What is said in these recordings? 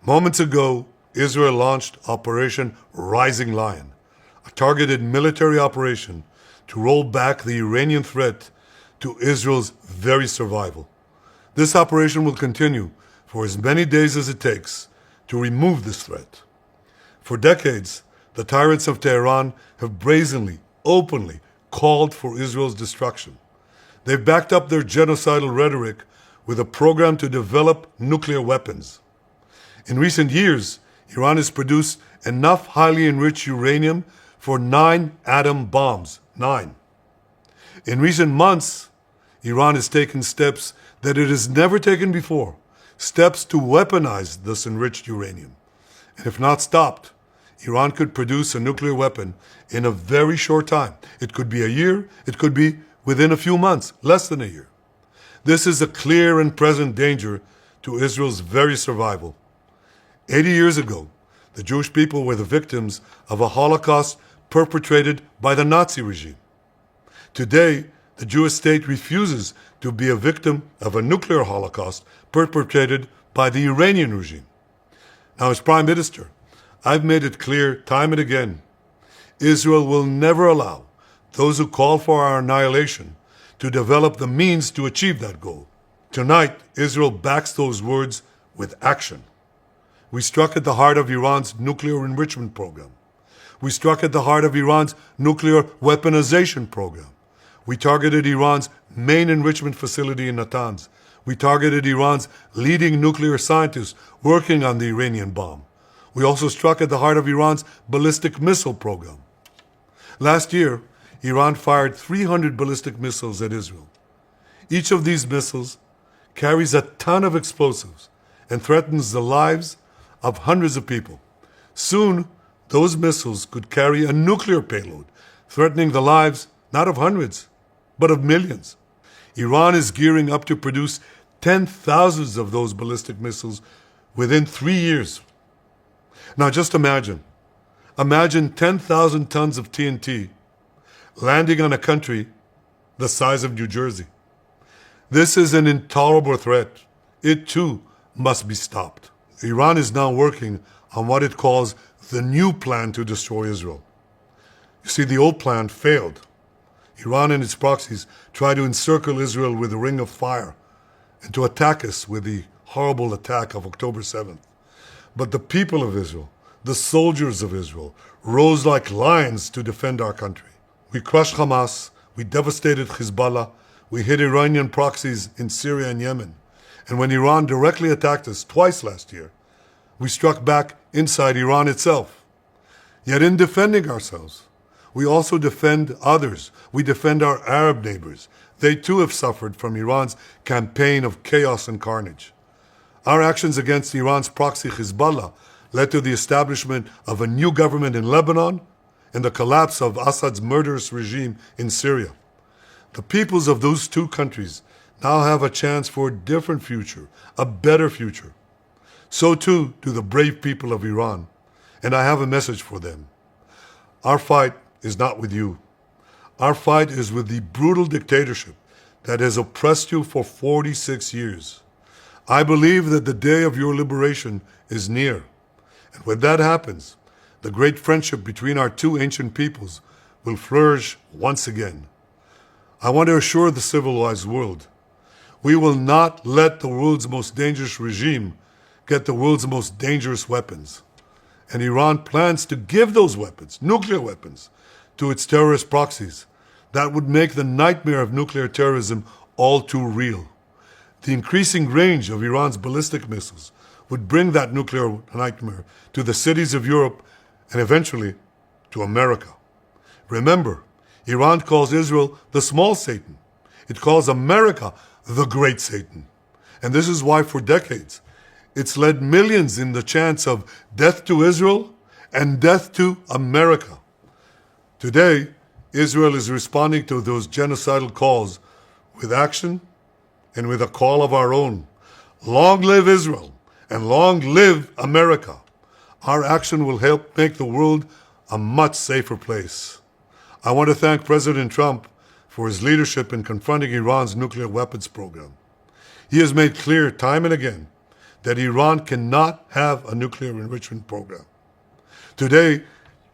Moments ago, Israel launched Operation Rising Lion, a targeted military operation to roll back the Iranian threat to Israel's very survival. This operation will continue for as many days as it takes to remove this threat. For decades, the tyrants of Tehran have brazenly, openly called for Israel's destruction. They've backed up their genocidal rhetoric with a program to develop nuclear weapons. In recent years, Iran has produced enough highly enriched uranium for 9 atom bombs. 9. In recent months, Iran has taken steps that it has never taken before, steps to weaponize this enriched uranium. And if not stopped, Iran could produce a nuclear weapon in a very short time. It could be a year, it could be within a few months, less than a year. This is a clear and present danger to Israel's very survival. 80 years ago, the Jewish people were the victims of a Holocaust perpetrated by the Nazi regime. Today, the Jewish state refuses to be a victim of a nuclear Holocaust perpetrated by the Iranian regime. Now, as Prime Minister, I've made it clear time and again, Israel will never allow those who call for our annihilation to develop the means to achieve that goal. Tonight, Israel backs those words with action. We struck at the heart of Iran's nuclear enrichment program. We struck at the heart of Iran's nuclear weaponization program. We targeted Iran's main enrichment facility in Natanz. We targeted Iran's leading nuclear scientists working on the Iranian bomb. We also struck at the heart of Iran's ballistic missile program. Last year, Iran fired 300 ballistic missiles at Israel. Each of these missiles carries a ton of explosives and threatens the lives of hundreds of people. Soon, those missiles could carry a nuclear payload, threatening the lives not of hundreds, but of millions. Iran is gearing up to produce 10,000 of those ballistic missiles within 3 years. Now just imagine 10,000 tons of TNT landing on a country the size of New Jersey. This is an intolerable threat. It too must be stopped. Iran is now working on what it calls the new plan to destroy Israel. You see, the old plan failed. Iran and its proxies tried to encircle Israel with a ring of fire and to attack us with the horrible attack of October 7th. But the people of Israel, the soldiers of Israel, rose like lions to defend our country. We crushed Hamas, we devastated Hezbollah, we hit Iranian proxies in Syria and Yemen. And when Iran directly attacked us twice last year, we struck back inside Iran itself. Yet in defending ourselves, we also defend others. We defend our Arab neighbors. They too have suffered from Iran's campaign of chaos and carnage. Our actions against Iran's proxy Hezbollah led to the establishment of a new government in Lebanon and the collapse of Assad's murderous regime in Syria. The peoples of those two countries now have a chance for a different future, a better future. So too do the brave people of Iran, and I have a message for them. Our fight is not with you. Our fight is with the brutal dictatorship that has oppressed you for 46 years. I believe that the day of your liberation is near. And when that happens, the great friendship between our two ancient peoples will flourish once again. I want to assure the civilized world, we will not let the world's most dangerous regime get the world's most dangerous weapons. And Iran plans to give those weapons, nuclear weapons, to its terrorist proxies. That would make the nightmare of nuclear terrorism all too real. The increasing range of Iran's ballistic missiles would bring that nuclear nightmare to the cities of Europe and eventually to America. Remember, Iran calls Israel the small Satan. It calls America the great Satan. And this is why for decades, it's led millions in the chants of death to Israel and death to America. Today, Israel is responding to those genocidal calls with action and with a call of our own. Long live Israel and long live America. Our action will help make the world a much safer place. I want to thank President Trump for his leadership in confronting Iran's nuclear weapons program. He has made clear time and again that Iran cannot have a nuclear enrichment program. Today,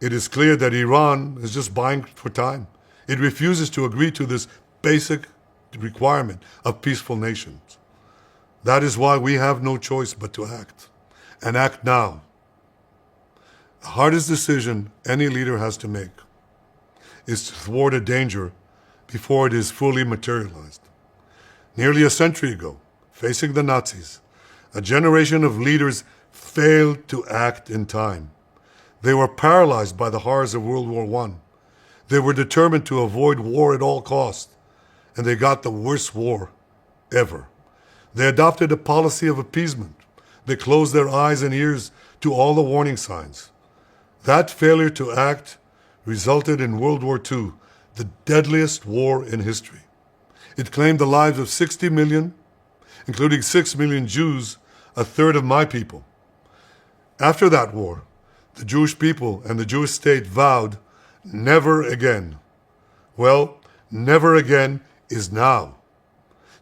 it is clear that Iran is just buying for time. It refuses to agree to this basic requirement of peaceful nations. That is why we have no choice but to act, and act now. The hardest decision any leader has to make is to thwart a danger before it is fully materialized. Nearly a century ago, facing the Nazis, a generation of leaders failed to act in time. They were paralyzed by the horrors of World War I. They were determined to avoid war at all costs, and they got the worst war ever. They adopted a policy of appeasement. They closed their eyes and ears to all the warning signs. That failure to act resulted in World War II, the deadliest war in history. It claimed the lives of 60 million, including 6 million Jews, a third of my people. After that war, the Jewish people and the Jewish state vowed, never again. Well, never again is now.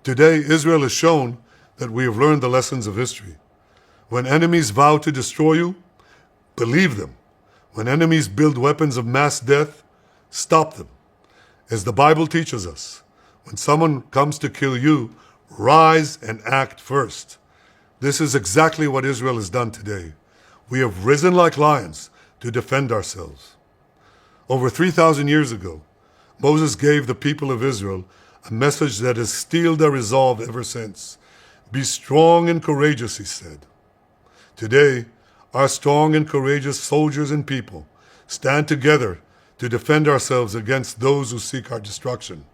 Today, Israel has shown that we have learned the lessons of history. When enemies vow to destroy you, believe them. When enemies build weapons of mass death, stop them. As the Bible teaches us, when someone comes to kill you, rise and act first. This is exactly what Israel has done today. We have risen like lions to defend ourselves. Over 3,000 years ago, Moses gave the people of Israel a message that has steeled their resolve ever since. Be strong and courageous, he said. Today, our strong and courageous soldiers and people stand together to defend ourselves against those who seek our destruction.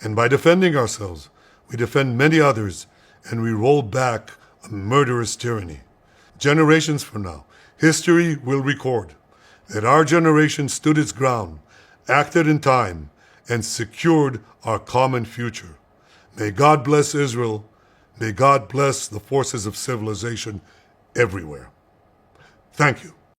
And by defending ourselves, we defend many others, and we roll back a murderous tyranny. Generations from now, history will record that our generation stood its ground, acted in time, and secured our common future. May God bless Israel. May God bless the forces of civilization everywhere. Thank you.